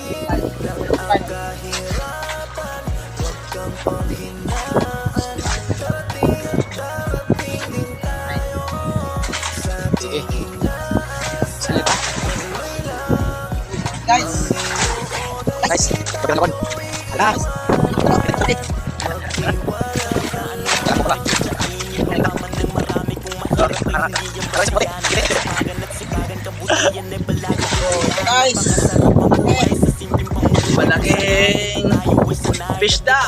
Sige. Salita. Guys, Guys, pagkakas ako. Alas. guys. Malaking pista.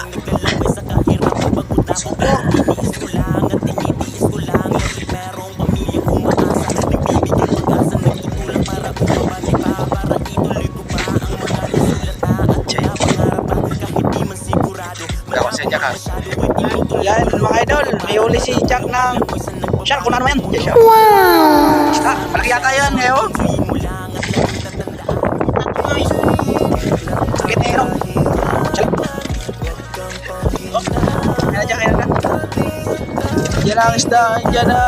Yan mga idol, may huli si Jack ng shark, kung ano yan. Wow! Malaki yata yan, ngayon. Sakit na yun. Kaya na, kaya na. Yan ang isda. Yan na,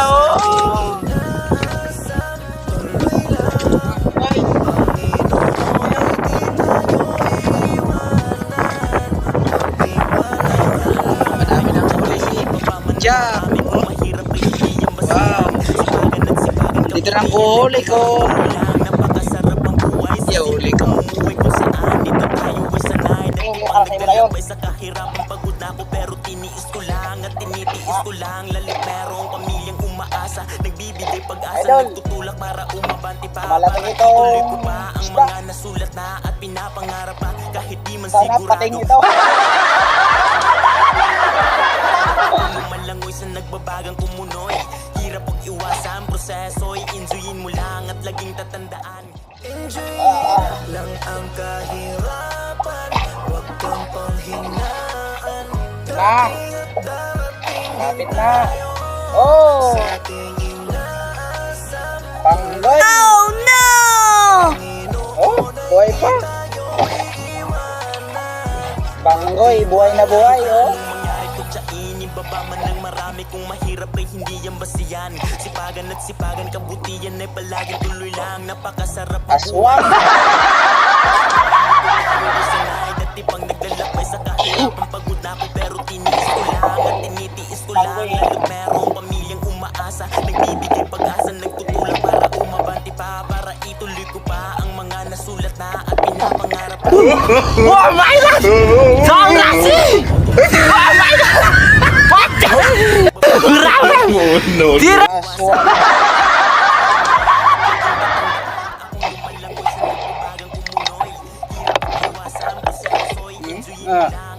oh. Madami na huli si Jack. Wow. Dito lang huli ko. Huli ko. Sa kahirapan pagod na ako pero tiniis ko lang at tinitiis ko lang lalit merong pamilyang umaasa nagbibigay pag-asa nagtutulak para umabanti pa para ituloy ko pa ang mga nasulat na at pinapangarap pa kahit di man sigurado malangoy sa nagbabagang kumunoy hirap pag iwasan proseso i-enjoyin mo lang at laging tatandaan enjoy lang ang kahirapan wag kang panghinaan Kapit na. Oh! Panggoy! Oh no! Oh, buhay pa. Panggoy, buhay na buhay, oh. Baba man ng marami kung mahirap ay hindi yan basiyan sipagan at sipagan kabutihan ay palaging tuloy lang napakasarap Aswang! dati pang naglalakbay sa kahirapan pagod na ako pero tiniis ko lang at tinitiis ko lang lalo merong pamilyang umaasa nagbibigay pag-asa nagtutulak para umabanti pa para ituloy ko pa ang mga nasulat na at pinapangarap Oh my god! Songlasi! Oh my god! What the? No. Aswang! Hirap ang iwasan proseso, enjoyin mo lang